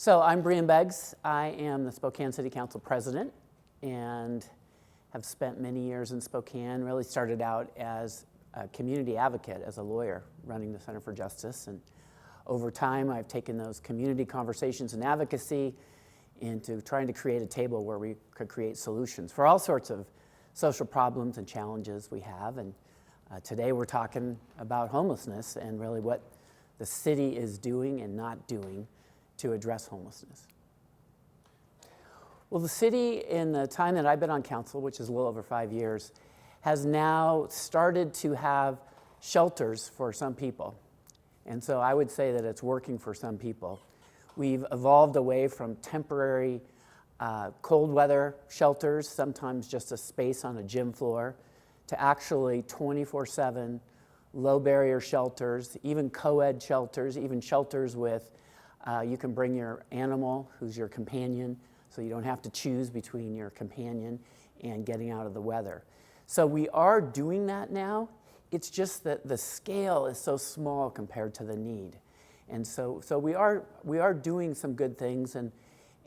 So I'm Breean Beggs. I am the Spokane City Council president and have spent many years in Spokane. Really started out as a community advocate, as a lawyer running the Center for Justice. And over time, I've taken those community conversations and advocacy into trying to create a table where we could create solutions for all sorts of social problems and challenges we have. And today we're talking about homelessness and really what the city is doing and not doing to address homelessness. Well, the city, in the time that I've been on council, which is a little over 5 years, has now started to have shelters for some people. And so I would say that it's working for some people. We've evolved away from temporary cold weather shelters, sometimes just a space on a gym floor, to actually 24/7 low barrier shelters, even co-ed shelters, even shelters with you can bring your animal, who's your companion, so you don't have to choose between your companion and getting out of the weather. So we are doing that now. It's just that the scale is so small compared to the need. And so we are doing some good things, and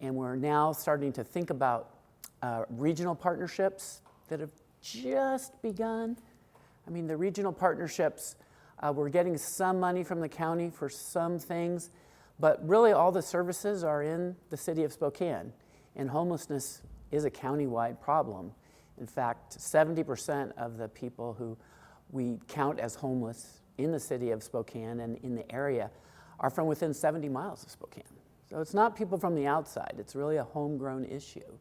we're now starting to think about regional partnerships that have just begun. I mean, the regional partnerships, we're getting some money from the county for some things, but really all the services are in the city of Spokane, and homelessness is a county-wide problem. In fact, 70% of the people who we count as homeless in the city of Spokane and in the area are from within 70 miles of Spokane. So it's not people from the outside, it's really a homegrown issue.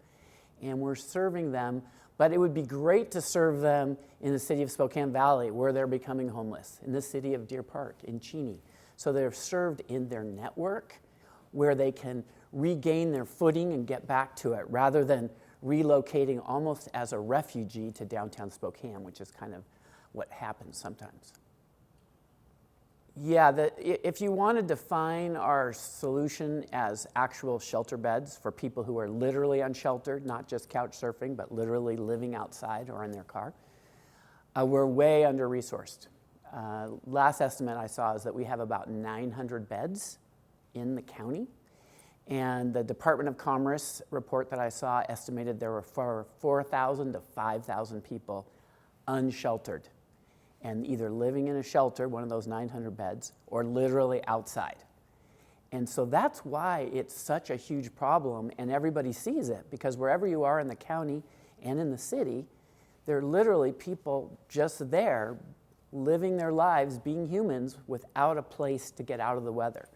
And we're serving them, but it would be great to serve them in the city of Spokane Valley, where they're becoming homeless, in the city of Deer Park, in Cheney. So they're served in their network, where they can regain their footing and get back to it, rather than relocating almost as a refugee to downtown Spokane, which is kind of what happens sometimes. Yeah, if you want to define our solution as actual shelter beds for people who are literally unsheltered, not just couch surfing, but literally living outside or in their car, we're way under-resourced. Last estimate I saw is that we have about 900 beds in the county. And the Department of Commerce report that I saw estimated there were 4,000 to 5,000 people unsheltered and either living in a shelter, one of those 900 beds, or literally outside. And so that's why it's such a huge problem, and everybody sees it, because wherever you are in the county and in the city, there are literally people just there living their lives, being humans, without a place to get out of the weather.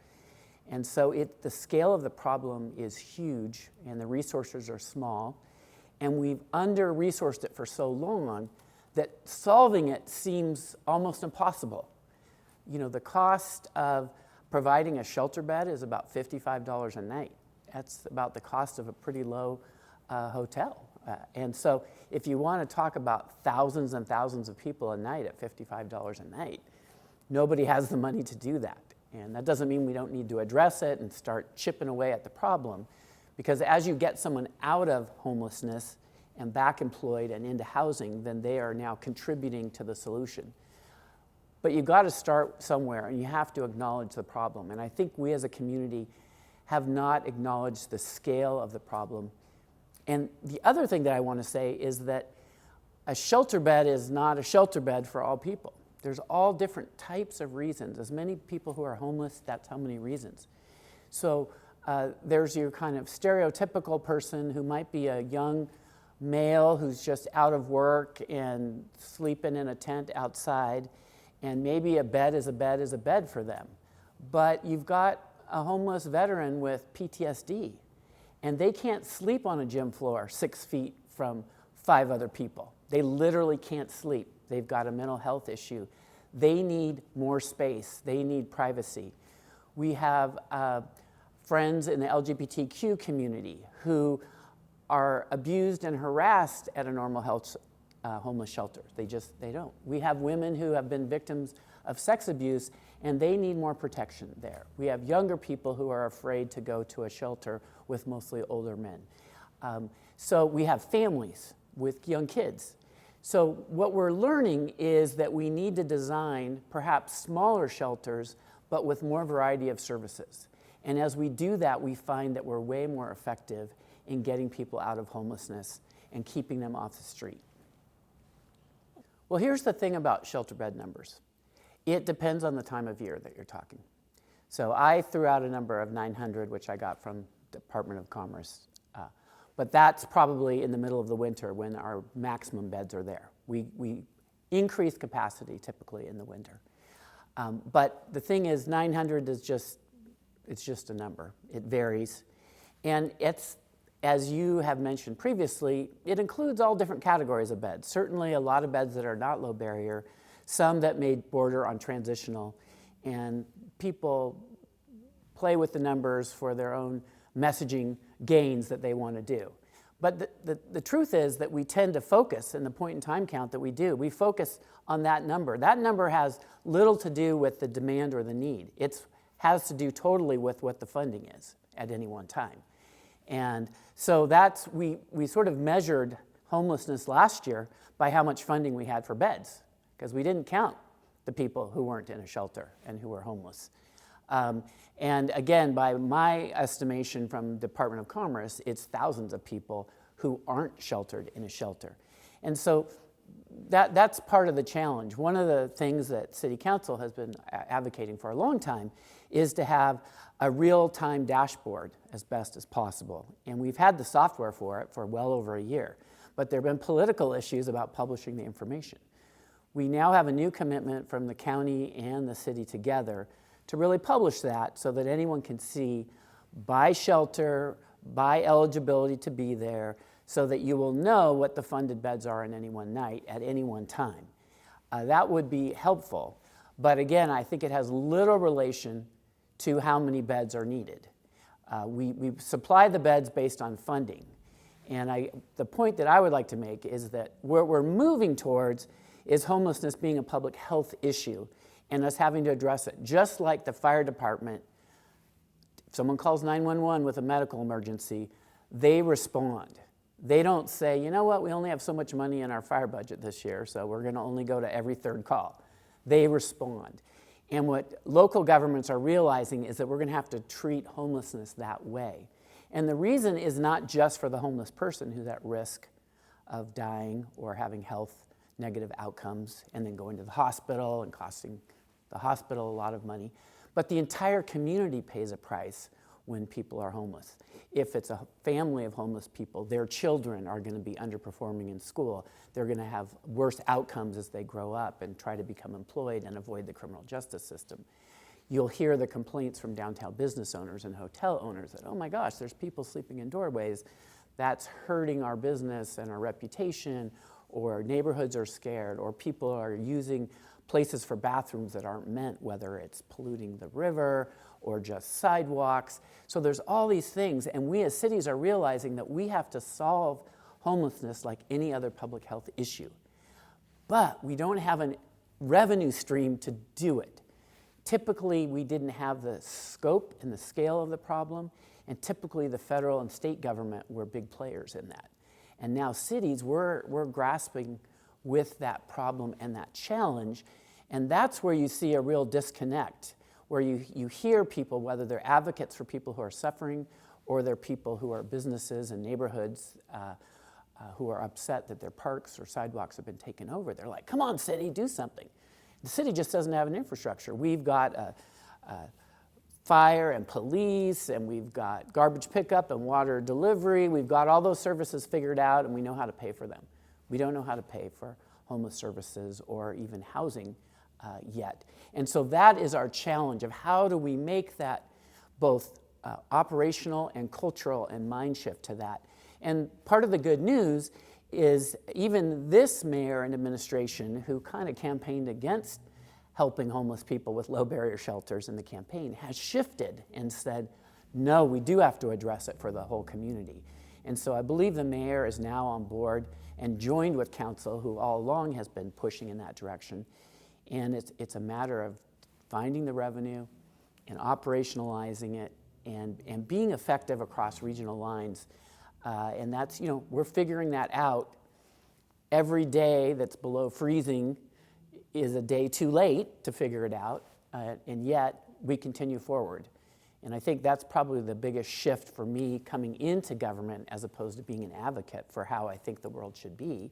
And so the scale of the problem is huge, and the resources are small, and we've under-resourced it for so long that solving it seems almost impossible. You know, the cost of providing a shelter bed is about $55 a night. That's about the cost of a pretty low hotel. And so if you want to talk about thousands and thousands of people a night at $55 a night, nobody has the money to do that. And that doesn't mean we don't need to address it and start chipping away at the problem, because as you get someone out of homelessness and back employed and into housing, then they are now contributing to the solution. But you've got to start somewhere, and you have to acknowledge the problem. And I think we as a community have not acknowledged the scale of the problem. And the other thing that I want to say is that a shelter bed is not a shelter bed for all people. There's all different types of reasons. As many people who are homeless, that's how many reasons. So there's your kind of stereotypical person who might be a young male who's just out of work and sleeping in a tent outside, and maybe a bed is a bed is a bed for them. But you've got a homeless veteran with PTSD, and they can't sleep on a gym floor 6 feet from 5 other people. They literally can't sleep. They've got a mental health issue. They need more space. They need privacy. We have friends in the LGBTQ community who are abused and harassed at a normal health homeless shelter. They don't. We have women who have been victims of sex abuse, and they need more protection there. We have younger people who are afraid to go to a shelter with mostly older men. So we have families with young kids. So what we're learning is that we need to design perhaps smaller shelters, but with more variety of services. And as we do that, we find that we're way more effective in getting people out of homelessness and keeping them off the street. Well, here's the thing about shelter bed numbers. It depends on the time of year that you're talking. So I threw out a number of 900, which I got from Department of Commerce. But that's probably in the middle of the winter when our maximum beds are there. We increase capacity typically in the winter. But the thing is, 900 is just a number. It varies. And it's, as you have mentioned previously, it includes all different categories of beds. Certainly a lot of beds that are not low barrier, some that may border on transitional, and people play with the numbers for their own messaging gains that they want to do. But the truth is that we tend to focus in the point in time count that we do. We focus on that number. That number has little to do with the demand or the need. It has to do totally with what the funding is at any one time. And so we sort of measured homelessness last year by how much funding we had for beds, because we didn't count the people who weren't in a shelter and who were homeless. And again, by my estimation from Department of Commerce, it's thousands of people who aren't sheltered in a shelter. And so that's part of the challenge. One of the things that City Council has been advocating for a long time is to have a real-time dashboard as best as possible. And we've had the software for it for well over a year, but there have been political issues about publishing the information. We now have a new commitment from the county and the city together to really publish that so that anyone can see by shelter, by eligibility to be there, so that you will know what the funded beds are in any one night at any one time. That would be helpful. But again, I think it has little relation to how many beds are needed. We supply the beds based on funding. And the point that I would like to make is that where we're moving towards is homelessness being a public health issue and us having to address it. Just like the fire department, if someone calls 911 with a medical emergency, they respond. They don't say, you know what, we only have so much money in our fire budget this year, so we're going to only go to every third call. They respond. And what local governments are realizing is that we're going to have to treat homelessness that way. And the reason is not just for the homeless person who's at risk of dying or having health negative outcomes and then going to the hospital and costing the hospital a lot of money, but the entire community pays a price when people are homeless. If it's a family of homeless people, their children are going to be underperforming in school. They're going to have worse outcomes as they grow up and try to become employed and avoid the criminal justice system. You'll hear the complaints from downtown business owners and hotel owners that, oh my gosh, there's people sleeping in doorways. That's hurting our business and our reputation, or neighborhoods are scared, or people are using places for bathrooms that aren't meant, whether it's polluting the river or just sidewalks. So there's all these things, and we as cities are realizing that we have to solve homelessness like any other public health issue. But we don't have a revenue stream to do it. Typically, we didn't have the scope and the scale of the problem, and typically the federal and state government were big players in that. And now cities, we're grasping with that problem and that challenge, and that's where you see a real disconnect, where you hear people, whether they're advocates for people who are suffering or they're people who are businesses and neighborhoods who are upset that their parks or sidewalks have been taken over. They're like, come on, city, do something. The city just doesn't have an infrastructure. We've got fire and police, and we've got garbage pickup and water delivery. We've got all those services figured out, and we know how to pay for them. We don't know how to pay for homeless services or even housing yet. And so that is our challenge of how do we make that both operational and cultural and mind shift to that. And part of the good news is even this mayor and administration, who kind of campaigned against helping homeless people with low barrier shelters in the campaign, has shifted and said, no, we do have to address it for the whole community. And so I believe the mayor is now on board and joined with council, who all along has been pushing in that direction. And it's a matter of finding the revenue and operationalizing it and being effective across regional lines. And that's, we're figuring that out. Every day that's below freezing is a day too late to figure it out, and yet we continue forward. And I think that's probably the biggest shift for me coming into government as opposed to being an advocate for how I think the world should be.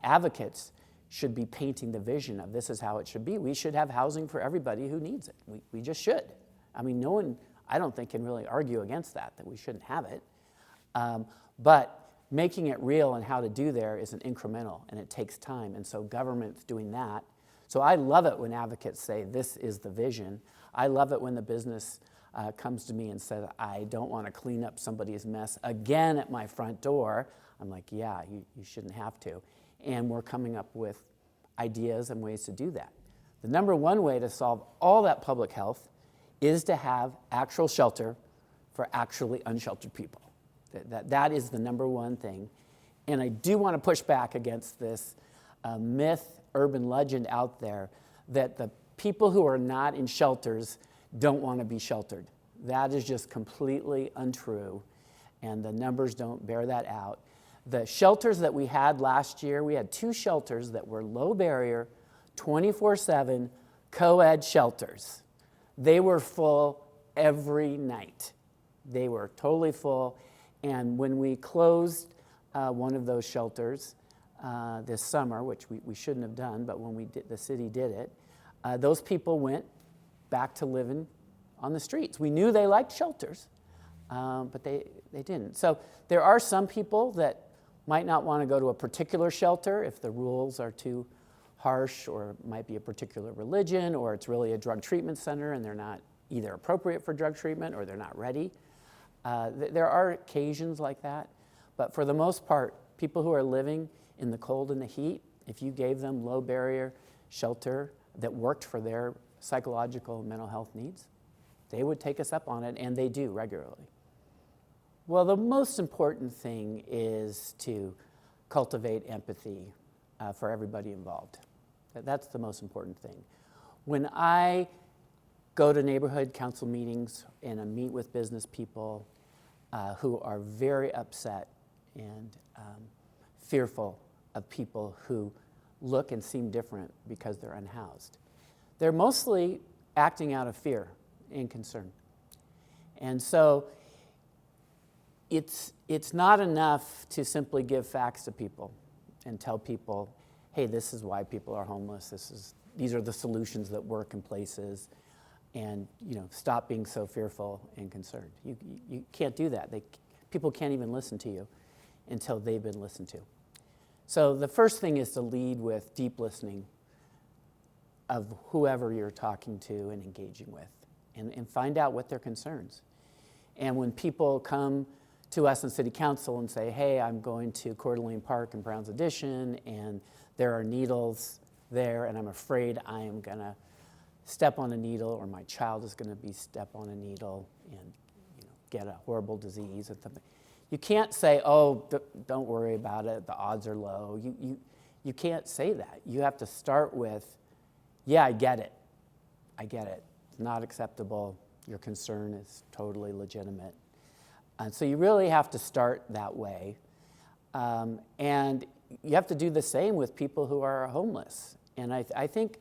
Advocates should be painting the vision of this is how it should be. We should have housing for everybody who needs it. We just should. I mean, no one, I don't think, can really argue against that we shouldn't have it. But making it real and how to do there is an incremental, and it takes time. And so government's doing that. So I love it when advocates say, this is the vision. I love it when the business comes to me and says, I don't want to clean up somebody's mess again at my front door. I'm like, yeah, you shouldn't have to. And we're coming up with ideas and ways to do that. The number one way to solve all that public health is to have actual shelter for actually unsheltered people. That is the number one thing. And I do want to push back against this myth, urban legend out there that the people who are not in shelters don't want to be sheltered. That is just completely untrue, and the numbers don't bear that out. The shelters that we had last year, we had 2 shelters that were low barrier, 24/7 co-ed shelters. They were full every night. They were totally full. And when we closed one of those shelters this summer, which we shouldn't have done, but when the city did it, those people went back to living on the streets. We knew they liked shelters, but they didn't. So there are some people that might not want to go to a particular shelter if the rules are too harsh, or it might be a particular religion, or it's really a drug treatment center and they're not either appropriate for drug treatment or they're not ready. There are occasions like that, but for the most part, people who are living in the cold and the heat, if you gave them low barrier shelter that worked for their psychological and mental health needs, they would take us up on it, and they do regularly. Well, the most important thing is to cultivate empathy for everybody involved. That's the most important thing. When I go to neighborhood council meetings and I meet with business people who are very upset and fearful of people who look and seem different because they're unhoused, they're mostly acting out of fear and concern. And so it's not enough to simply give facts to people and tell people, hey, this is why people are homeless. These are the solutions that work in places, and stop being so fearful and concerned. You can't do that. People can't even listen to you until they've been listened to. So the first thing is to lead with deep listening of whoever you're talking to and engaging with, and find out what their concerns. And when people come to us in City Council and say, hey, I'm going to Coeur d'Alene Park and Brown's Addition, and there are needles there, and I'm afraid I am going to step on a needle, or my child is going to be step on a needle and get a horrible disease or something. You can't say, oh, don't worry about it, the odds are low. You can't say that. You have to start with, yeah, I get it. It's not acceptable. Your concern is totally legitimate. And so you really have to start that way. And you have to do the same with people who are homeless. And I think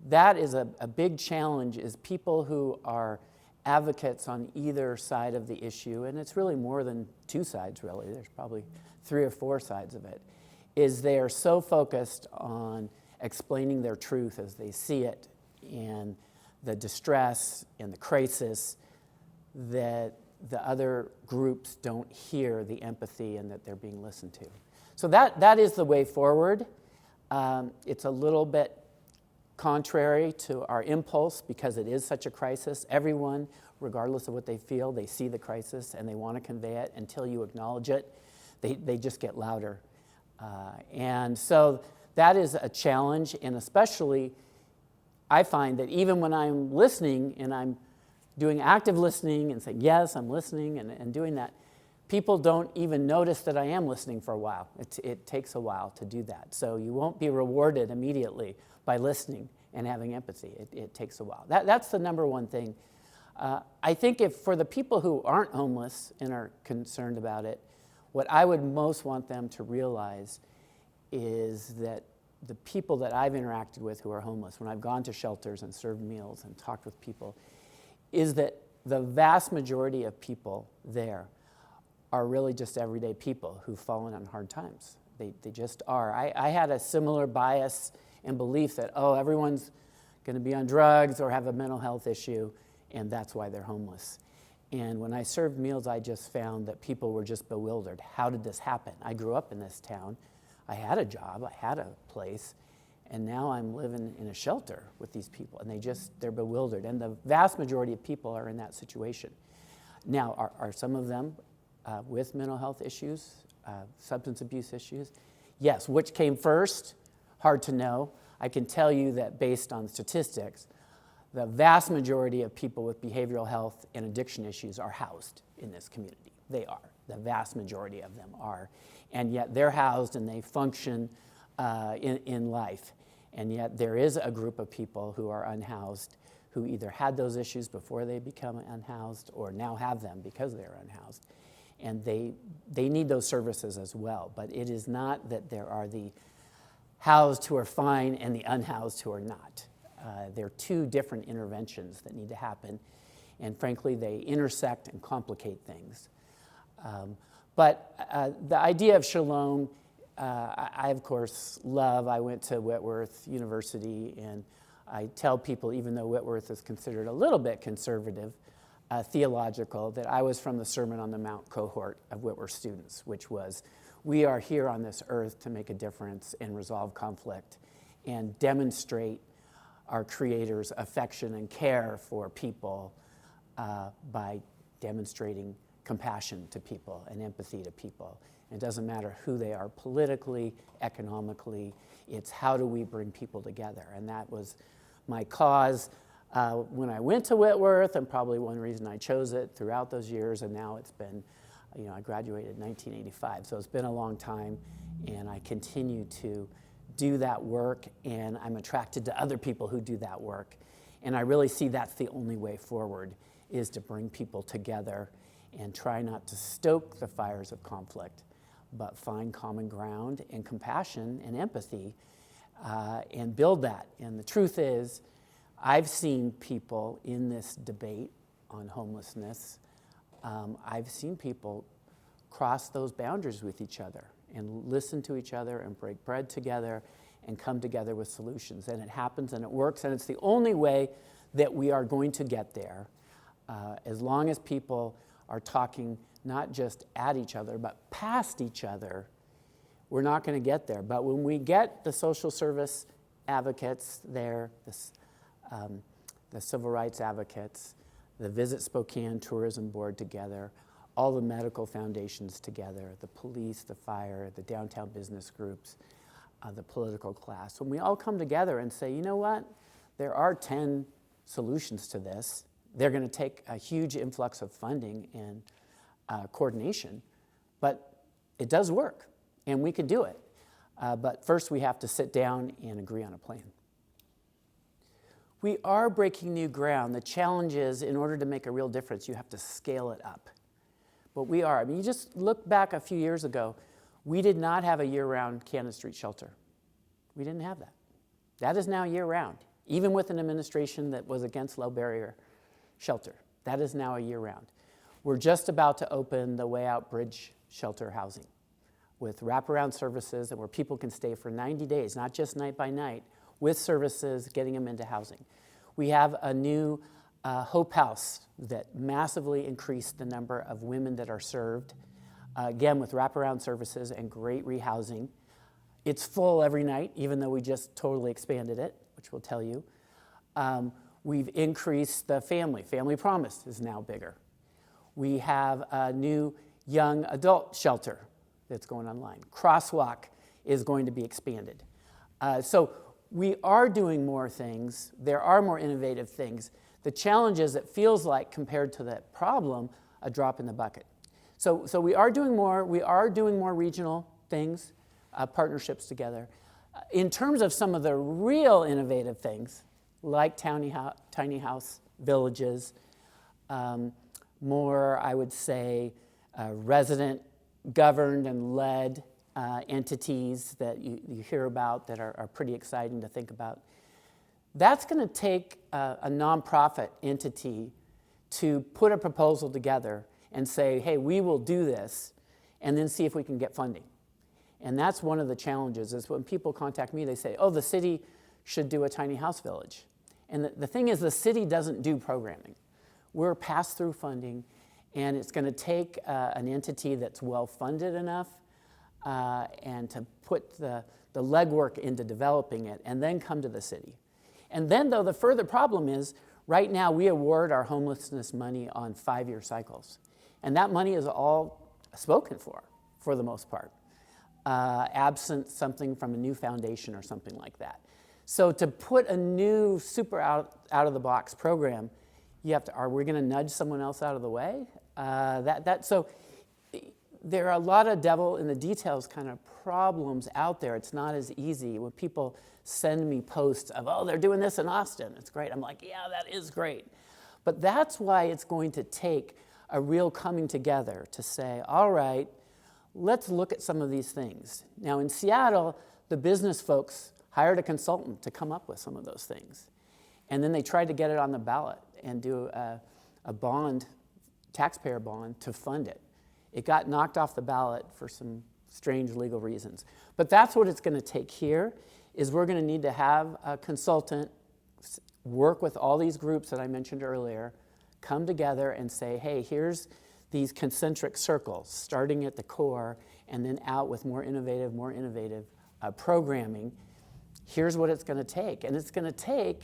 that is a big challenge, is people who are advocates on either side of the issue, and it's really more than 2 sides, really. There's probably 3 or 4 sides of it, is they are so focused on explaining their truth as they see it, and the distress and the crisis, that the other groups don't hear the empathy and that they're being listened to. So that is the way forward. It's a little bit contrary to our impulse because it is such a crisis. Everyone, regardless of what they feel, they see the crisis and they want to convey it. Until you acknowledge it, they just get louder. And so that is a challenge, and especially I find that even when I'm listening and I'm doing active listening and saying, yes, I'm listening and doing that, people don't even notice that I am listening for a while. It takes a while to do that. So you won't be rewarded immediately by listening and having empathy. It takes a while. That's the number one thing. I think if for the people who aren't homeless and are concerned about it, what I would most want them to realize is that the people that I've interacted with who are homeless, when I've gone to shelters and served meals and talked with people, is that the vast majority of people there are really just everyday people who've fallen on hard times. They just are. I had a similar bias and belief that, oh, everyone's going to be on drugs or have a mental health issue, and that's why they're homeless. And when I served meals, I just found that people were just bewildered. How did this happen? I grew up in this town. I had a job, I had a place, and now I'm living in a shelter with these people, and they're bewildered. And the vast majority of people are in that situation. Now, are some of them with mental health issues, substance abuse issues? Yes. Which came first? Hard to know. I can tell you that based on statistics, the vast majority of people with behavioral health and addiction issues are housed in this community. They are. The vast majority of them are. And yet they're housed and they function in life. And yet there is a group of people who are unhoused who either had those issues before they become unhoused or now have them because they're unhoused. And they need those services as well. But it is not that there are the housed who are fine and the unhoused who are not. There are two different interventions that need to happen. And frankly, they intersect and complicate things. But the idea of shalom, I of course love. I went to Whitworth University, and I tell people, even though Whitworth is considered a little bit conservative, theological, that I was from the Sermon on the Mount cohort of Whitworth students, which was, we are here on this earth to make a difference and resolve conflict and demonstrate our Creator's affection and care for people by demonstrating compassion to people and empathy to people. And it doesn't matter who they are politically, economically, it's how do we bring people together. And that was my cause when I went to Whitworth, and probably one reason I chose it throughout those years. And now it's been, I graduated in 1985, so it's been a long time, and I continue to do that work, and I'm attracted to other people who do that work. And I really see that's the only way forward, is to bring people together and try not to stoke the fires of conflict, but find common ground and compassion and empathy and build that. And the truth is, I've seen people in this debate on homelessness, I've seen people cross those boundaries with each other and listen to each other and break bread together and come together with solutions. And it happens and it works, and it's the only way that we are going to get there. As long as people are talking not just at each other, but past each other, we're not going to get there. But when we get the social service advocates there, the civil rights advocates, the Visit Spokane Tourism Board together, all the medical foundations together, the police, the fire, the downtown business groups, the political class, when we all come together and say, you know what, there are 10 solutions to this. They're going to take a huge influx of funding and coordination, but it does work, and we can do it. But first, we have to sit down and agree on a plan. We are breaking new ground. The challenge is, in order to make a real difference, you have to scale it up. But we are. I mean, you just look back a few years ago, we did not have a year-round Cannon Street shelter. We didn't have that. That is now year-round, even with an administration that was against low-barrier shelter. That is now a year-round. We're just about to open the Way Out Bridge shelter housing with wraparound services and where people can stay for 90 days, not just night by night, with services, getting them into housing. We have a new Hope House that massively increased the number of women that are served, again, with wraparound services and great rehousing. It's full every night, even though we just totally expanded it, which we'll tell you. We've increased the family. Family Promise is now bigger. We have a new young adult shelter that's going online. Crosswalk is going to be expanded. So we are doing more things. There are more innovative things. The challenge is it feels like, compared to that problem, a drop in the bucket. So we are doing more. We are doing more regional things, partnerships together. In terms of some of the real innovative things, like tiny house villages, more, I would say, resident governed and led entities that you hear about that are pretty exciting to think about. That's going to take a nonprofit entity to put a proposal together and say, hey, we will do this, and then see if we can get funding. And that's one of the challenges, is when people contact me, they say, oh, the city should do a tiny house village. And the thing is, the city doesn't do programming. We're pass-through funding, and it's going to take an entity that's well-funded enough and to put the legwork into developing it, and then come to the city. And then, though, the further problem is, right now we award our homelessness money on 5-year cycles. And that money is all spoken for the most part, absent something from a new foundation or something like that. So to put a new super out-of-the-box program, you have to, are we going to nudge someone else out of the way? So there are a lot of devil in the details kind of problems out there. It's not as easy. When people send me posts of, oh, they're doing this in Austin, it's great. I'm like, yeah, that is great. But that's why it's going to take a real coming together to say, all right, let's look at some of these things. Now in Seattle, the business folks hired a consultant to come up with some of those things. And then they tried to get it on the ballot and do a bond, taxpayer bond, to fund it. It got knocked off the ballot for some strange legal reasons. But that's what it's going to take here, is we're going to need to have a consultant work with all these groups that I mentioned earlier, come together and say, hey, here's these concentric circles, starting at the core and then out with more innovative programming. Here's what it's going to take. And it's going to take,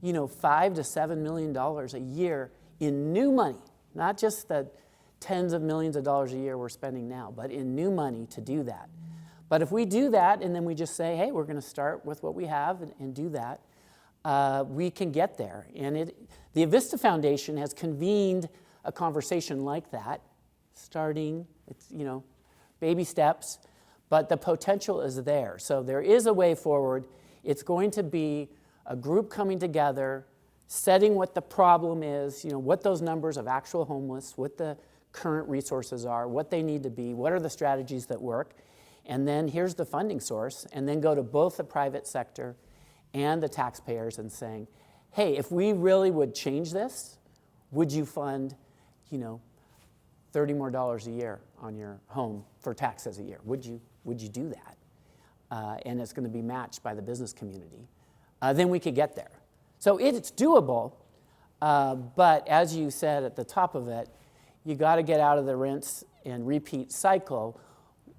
$5 to $7 million a year in new money, not just the tens of millions of dollars a year we're spending now, but in new money to do that. But if we do that and then we just say, hey, we're going to start with what we have and do that, we can get there. And the Avista Foundation has convened a conversation like that, starting, it's, baby steps, but the potential is there. So there is a way forward. It's going to be a group coming together, setting what the problem is, what those numbers of actual homeless, what the current resources are, what they need to be, what are the strategies that work, and then here's the funding source, and then go to both the private sector and the taxpayers and saying, hey, if we really would change this, would you fund, $30 more a year on your home for taxes a year? Would you do that? And it's going to be matched by the business community. Then we could get there. So it's doable, but as you said at the top of it, you got to get out of the rinse and repeat cycle.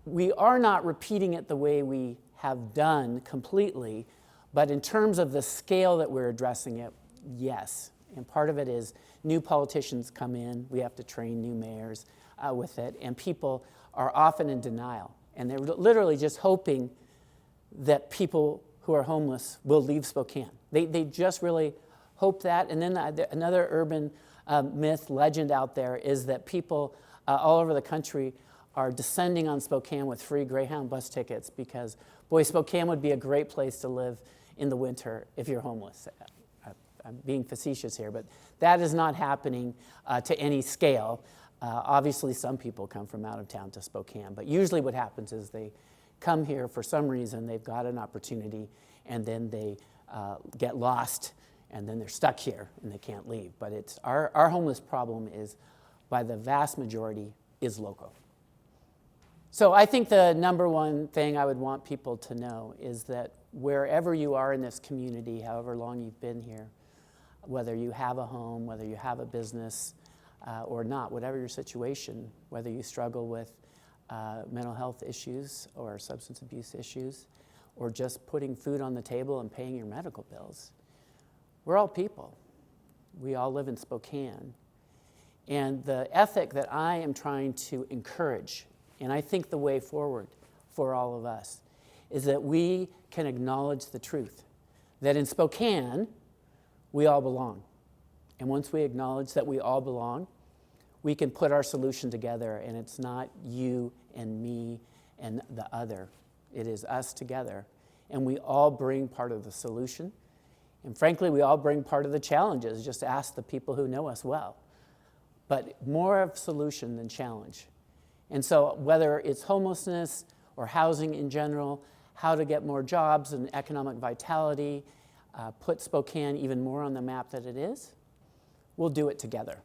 We are not repeating it the way we have done completely, but in terms of the scale that we're addressing it, yes. And part of it is new politicians come in, we have to train new mayors with it, and people are often in denial. And they're literally just hoping that people who are homeless will leave Spokane. They just really hope that. And then another urban myth, legend out there is that people all over the country are descending on Spokane with free Greyhound bus tickets because, boy, Spokane would be a great place to live in the winter if you're homeless. I'm being facetious here, but that is not happening to any scale. Obviously, some people come from out of town to Spokane, but usually what happens is they come here for some reason, they've got an opportunity, and then they get lost, and then they're stuck here, and they can't leave. But it's our homeless problem is, by the vast majority, is local. So I think the number one thing I would want people to know is that wherever you are in this community, however long you've been here, whether you have a home, whether you have a business or not, whatever your situation, whether you struggle with mental health issues or substance abuse issues, or just putting food on the table and paying your medical bills, we're all people. We all live in Spokane. And the ethic that I am trying to encourage, and I think the way forward for all of us, is that we can acknowledge the truth, that in Spokane, we all belong. And once we acknowledge that we all belong, we can put our solution together, and it's not you and me and the other. It is us together, and we all bring part of the solution. And frankly, we all bring part of the challenges. Just ask the people who know us well. But more of solution than challenge. And so whether it's homelessness or housing in general, how to get more jobs and economic vitality, put Spokane even more on the map that it is, we'll do it together.